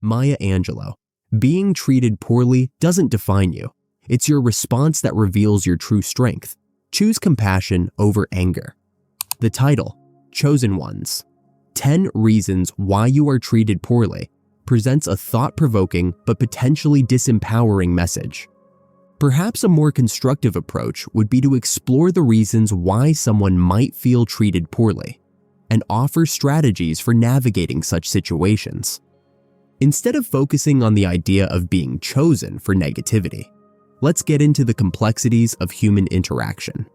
Maya Angelou. Being treated poorly doesn't define you. It's your response that reveals your true strength. Choose compassion over anger. The title, Chosen Ones. 10 Reasons Why You Are Treated Poorly, presents a thought-provoking but potentially disempowering message. Perhaps a more constructive approach would be to explore the reasons why someone might feel treated poorly and offer strategies for navigating such situations. Instead of focusing on the idea of being chosen for negativity, let's get into the complexities of human interaction.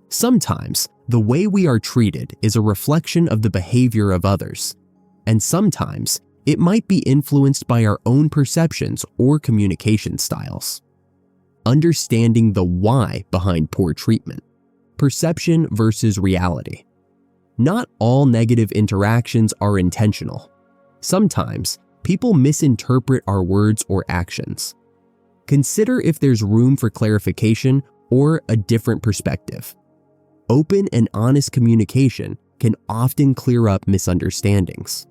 Sometimes, the way we are treated is a reflection of the behavior of others, and sometimes it might be influenced by our own perceptions or communication styles. Understanding the why behind poor treatment, perception versus reality. Not all negative interactions are intentional. Sometimes, people misinterpret our words or actions. Consider if there's room for clarification or a different perspective. Open and honest communication can often clear up misunderstandings.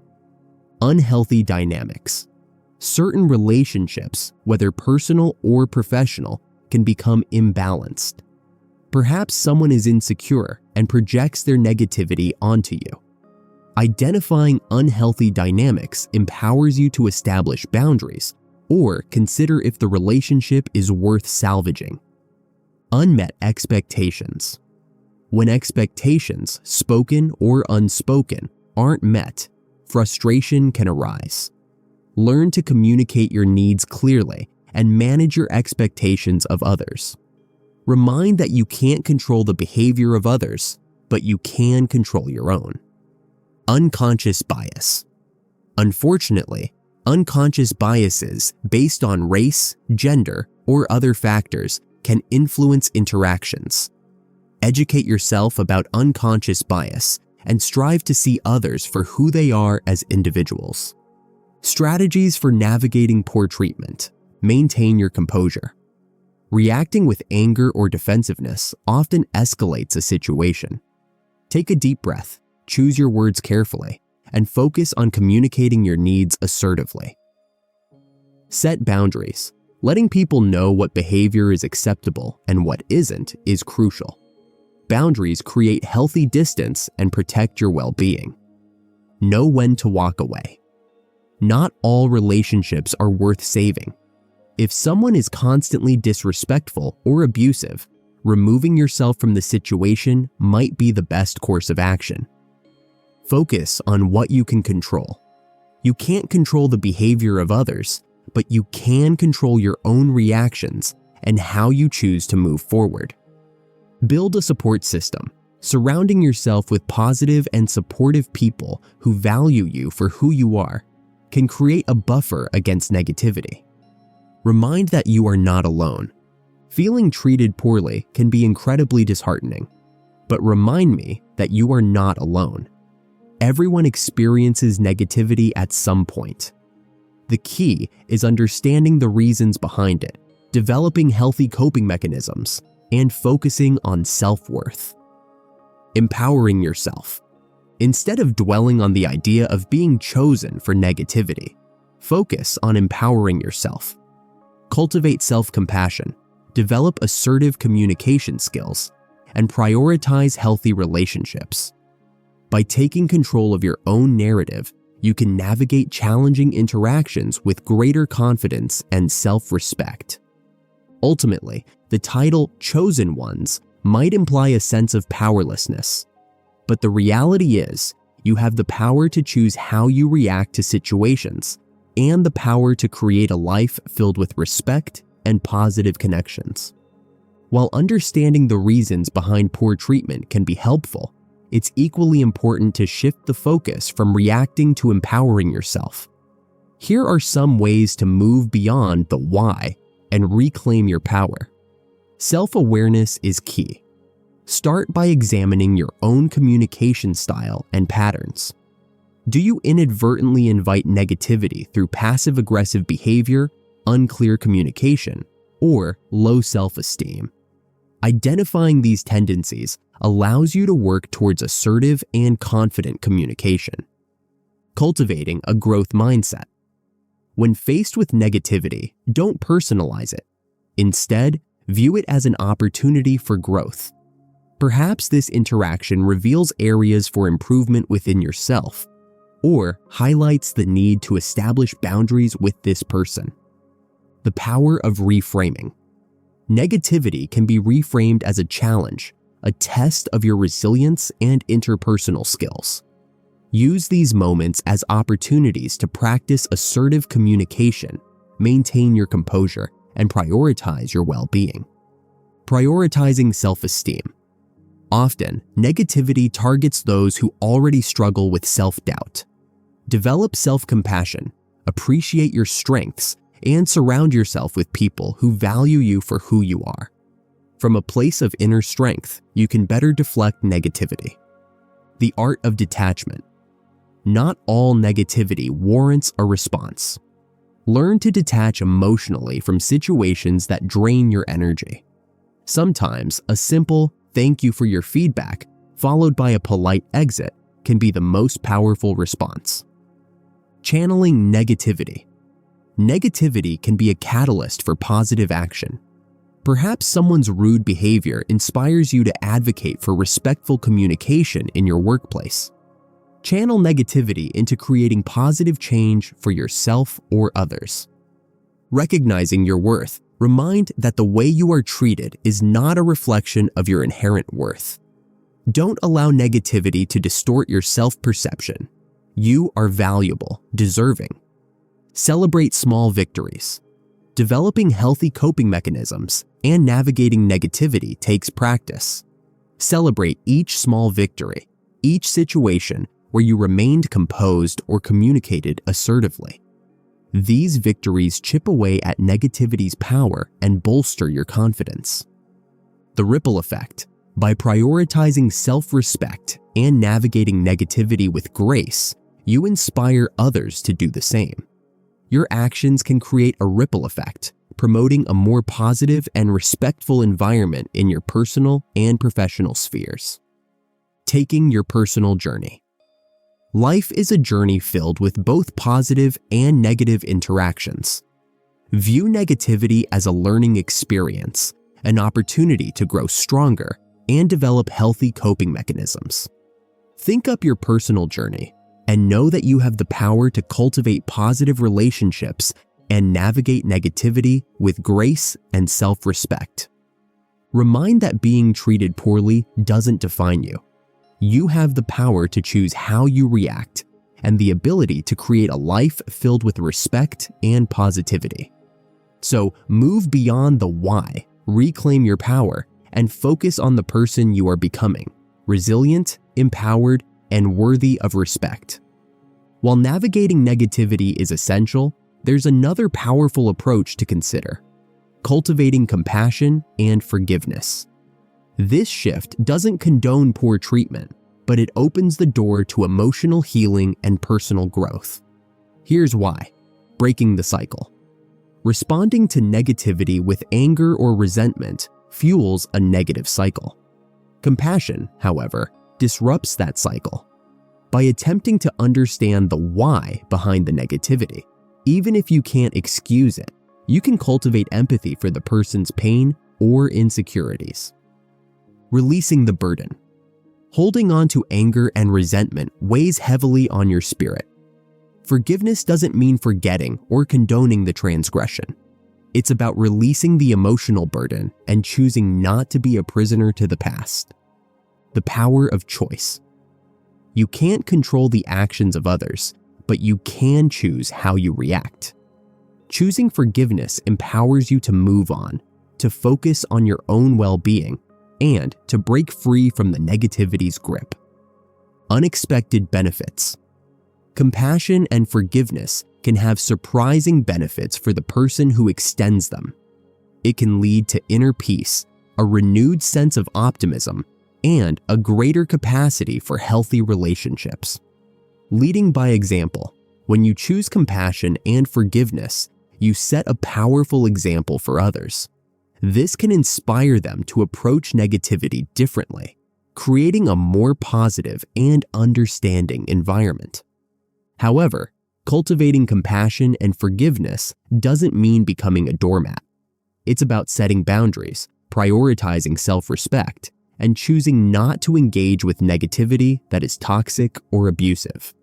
Unhealthy dynamics. Certain relationships, whether personal or professional, can become imbalanced. Perhaps someone is insecure and projects their negativity onto you. Identifying unhealthy dynamics empowers you to establish boundaries or consider if the relationship is worth salvaging. Unmet expectations. When expectations, spoken or unspoken, aren't met, frustration can arise. Learn to communicate your needs clearly and manage your expectations of others. Remind that you can't control the behavior of others, but you can control your own. Unconscious bias. Unfortunately, unconscious biases based on race, gender, or other factors can influence interactions. Educate yourself about unconscious bias and strive to see others for who they are as individuals. Strategies for navigating poor treatment. Maintain your composure. Reacting with anger or defensiveness often escalates a situation. Take a deep breath, choose your words carefully, and focus on communicating your needs assertively. Set boundaries. Letting people know what behavior is acceptable and what isn't is crucial. Boundaries create healthy distance and protect your well-being. Know when to walk away. Not all relationships are worth saving. If someone is constantly disrespectful or abusive, removing yourself from the situation might be the best course of action. Focus on what you can control. You can't control the behavior of others, but you can control your own reactions and how you choose to move forward. Build a support system. Surrounding yourself with positive and supportive people who value you for who you are can create a buffer against negativity. Remind that you are not alone. Feeling treated poorly can be incredibly disheartening, but remind me that you are not alone. Everyone experiences negativity at some point. The key is understanding the reasons behind it, developing healthy coping mechanisms, and focusing on self-worth. Empowering yourself. Instead of dwelling on the idea of being chosen for negativity, focus on empowering yourself. Cultivate self-compassion, develop assertive communication skills, and prioritize healthy relationships. By taking control of your own narrative, you can navigate challenging interactions with greater confidence and self-respect. Ultimately, the title Chosen Ones might imply a sense of powerlessness, but the reality is you have the power to choose how you react to situations and the power to create a life filled with respect and positive connections. While understanding the reasons behind poor treatment can be helpful, it's equally important to shift the focus from reacting to empowering yourself. Here are some ways to move beyond the why and reclaim your power. Self-awareness is key. Start by examining your own communication style and patterns. Do you inadvertently invite negativity through passive-aggressive behavior, unclear communication, or low self-esteem? Identifying these tendencies allows you to work towards assertive and confident communication. Cultivating a growth mindset. When faced with negativity, don't personalize it. Instead, view it as an opportunity for growth. Perhaps this interaction reveals areas for improvement within yourself, or highlights the need to establish boundaries with this person. The power of reframing. Negativity can be reframed as a challenge, a test of your resilience and interpersonal skills. Use these moments as opportunities to practice assertive communication, maintain your composure, and prioritize your well-being. Prioritizing self-esteem. Often, negativity targets those who already struggle with self-doubt. Develop self-compassion, appreciate your strengths, and surround yourself with people who value you for who you are. From a place of inner strength, you can better deflect negativity. The art of detachment. Not all negativity warrants a response. Learn to detach emotionally from situations that drain your energy. Sometimes, a simple "thank you for your feedback" followed by a polite exit can be the most powerful response. Channeling negativity. Negativity can be a catalyst for positive action. Perhaps someone's rude behavior inspires you to advocate for respectful communication in your workplace. Channel negativity into creating positive change for yourself or others. Recognizing your worth. Remind that the way you are treated is not a reflection of your inherent worth. Don't allow negativity to distort your self-perception. You are valuable, deserving. Celebrate small victories. Developing healthy coping mechanisms and navigating negativity takes practice. Celebrate each small victory, each situation where you remained composed or communicated assertively. These victories chip away at negativity's power and bolster your confidence. The ripple effect. By prioritizing self-respect and navigating negativity with grace, you inspire others to do the same. Your actions can create a ripple effect, promoting a more positive and respectful environment in your personal and professional spheres. Taking your personal journey. Life is a journey filled with both positive and negative interactions. View negativity as a learning experience, an opportunity to grow stronger and develop healthy coping mechanisms. Think up your personal journey and know that you have the power to cultivate positive relationships and navigate negativity with grace and self-respect. Remind that being treated poorly doesn't define you. You have the power to choose how you react and the ability to create a life filled with respect and positivity. So move beyond the why, reclaim your power, and focus on the person you are becoming, resilient, empowered, and worthy of respect. While navigating negativity is essential, there's another powerful approach to consider: cultivating compassion and forgiveness. This shift doesn't condone poor treatment, but it opens the door to emotional healing and personal growth. Here's why: breaking the cycle. Responding to negativity with anger or resentment fuels a negative cycle. Compassion, however, disrupts that cycle. By attempting to understand the why behind the negativity, even if you can't excuse it, you can cultivate empathy for the person's pain or insecurities. Releasing the burden. Holding on to anger and resentment weighs heavily on your spirit. Forgiveness doesn't mean forgetting or condoning the transgression. It's about releasing the emotional burden and choosing not to be a prisoner to the past. The power of choice. You can't control the actions of others, but you can choose how you react. Choosing forgiveness empowers you to move on, to focus on your own well-being, and to break free from the negativity's grip. Unexpected benefits. Compassion and forgiveness can have surprising benefits for the person who extends them. It can lead to inner peace, a renewed sense of optimism, and a greater capacity for healthy relationships. Leading by example. When you choose compassion and forgiveness, you set a powerful example for others. This can inspire them to approach negativity differently, creating a more positive and understanding environment. However, Cultivating compassion and forgiveness doesn't mean becoming a doormat. It's about setting boundaries, prioritizing self-respect, and choosing not to engage with negativity that is toxic or abusive.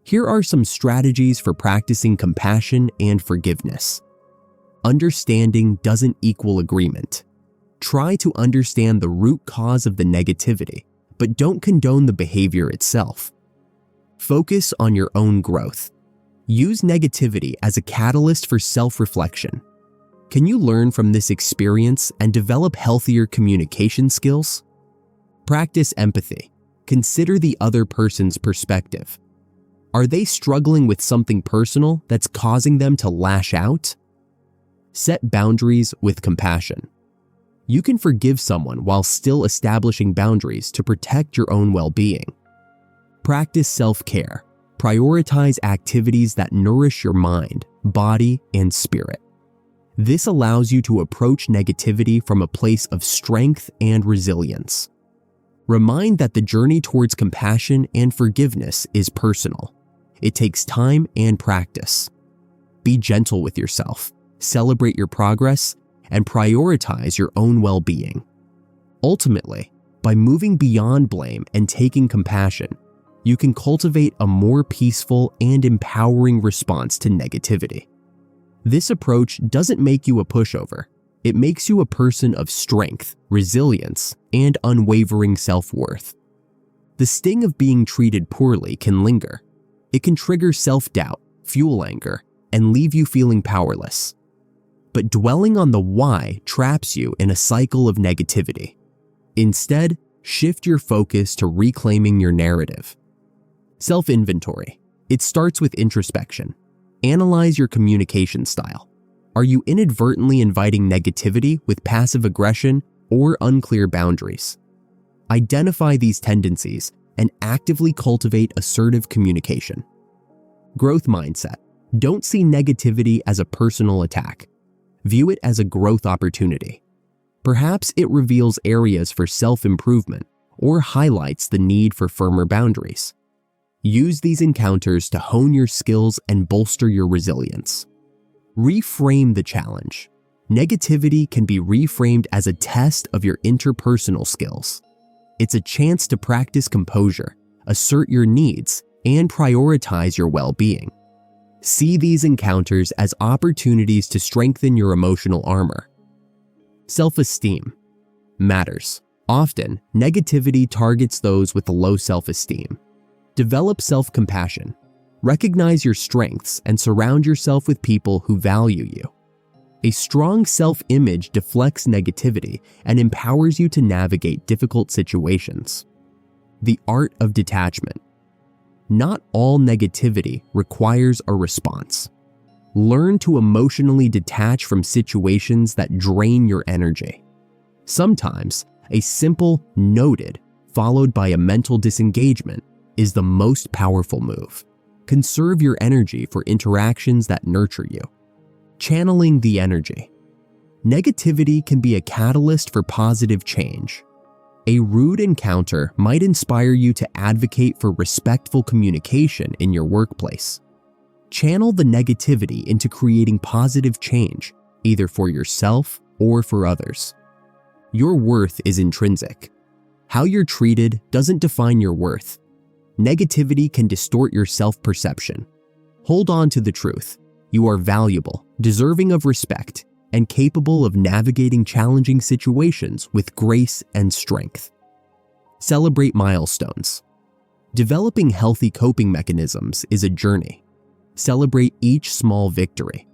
Here are some strategies for practicing compassion and forgiveness. Understanding doesn't equal agreement. Try to understand the root cause of the negativity, but don't condone the behavior itself. Focus on your own growth. Use negativity as a catalyst for self-reflection. Can you learn from this experience and develop healthier communication skills? Practice empathy. Consider the other person's perspective. Are they struggling with something personal that's causing them to lash out? Set boundaries with compassion. You can forgive someone while still establishing boundaries to protect your own well-being. Practice self-care. Prioritize activities that nourish your mind, body, and spirit. This allows you to approach negativity from a place of strength and resilience. Remind that the journey towards compassion and forgiveness is personal. It takes time and practice. Be gentle with yourself, celebrate your progress, and prioritize your own well-being. Ultimately, by moving beyond blame and taking compassion, you can cultivate a more peaceful and empowering response to negativity. This approach doesn't make you a pushover. It makes you a person of strength, resilience, and unwavering self-worth. The sting of being treated poorly can linger. It can trigger self-doubt, fuel anger, and leave you feeling powerless. But dwelling on the why traps you in a cycle of negativity. Instead, shift your focus to reclaiming your narrative. Self-inventory. It starts with introspection. Analyze your communication style. Are you inadvertently inviting negativity with passive aggression or unclear boundaries? Identify these tendencies and actively cultivate assertive communication. Growth mindset. Don't see negativity as a personal attack. View it as a growth opportunity. Perhaps it reveals areas for self-improvement or highlights the need for firmer boundaries. Use these encounters to hone your skills and bolster your resilience. Reframe the challenge. Negativity can be reframed as a test of your interpersonal skills. It's a chance to practice composure, assert your needs, and prioritize your well-being. See these encounters as opportunities to strengthen your emotional armor. Self-esteem matters. Often, negativity targets those with low self-esteem. Develop self-compassion. Recognize your strengths and surround yourself with people who value you. A strong self-image deflects negativity and empowers you to navigate difficult situations. The art of detachment. Not all negativity requires a response. Learn to emotionally detach from situations that drain your energy. Sometimes, a simple "noted" followed by a mental disengagement is the most powerful move. Conserve your energy for interactions that nurture you. Channeling the energy. Negativity can be a catalyst for positive change. A rude encounter might inspire you to advocate for respectful communication in your workplace. Channel the negativity into creating positive change, either for yourself or for others. Your worth is intrinsic. How you're treated doesn't define your worth. Negativity can distort your self-perception. Hold on to the truth. You are valuable, deserving of respect, and capable of navigating challenging situations with grace and strength. Celebrate milestones. Developing healthy coping mechanisms is a journey. Celebrate each small victory.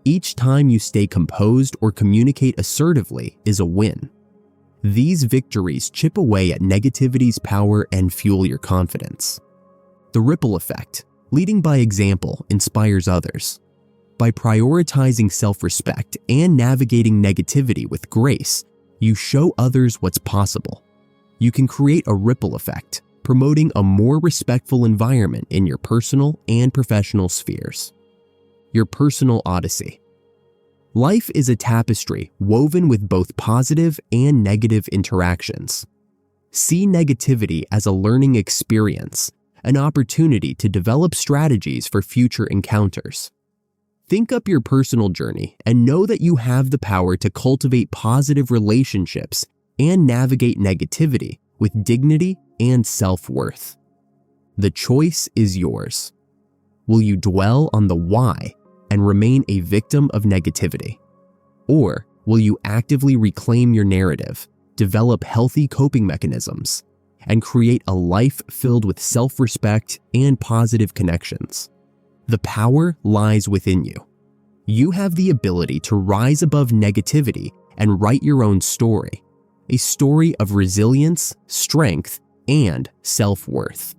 Each time you stay composed or communicate assertively is a win. These victories chip away at negativity's power and fuel your confidence. The ripple effect, leading by example, inspires others. By prioritizing self-respect and navigating negativity with grace, you show others what's possible. You can create a ripple effect, promoting a more respectful environment in your personal and professional spheres. Your personal odyssey. Life is a tapestry woven with both positive and negative interactions. See negativity as a learning experience, an opportunity to develop strategies for future encounters. Think up your personal journey and know that you have the power to cultivate positive relationships and navigate negativity with dignity and self-worth. The choice is yours. Will you dwell on the why and remain a victim of negativity? Or will you actively reclaim your narrative, develop healthy coping mechanisms, and create a life filled with self-respect and positive connections? The power lies within you. You have the ability to rise above negativity and write your own story, a story of resilience, strength, and self-worth.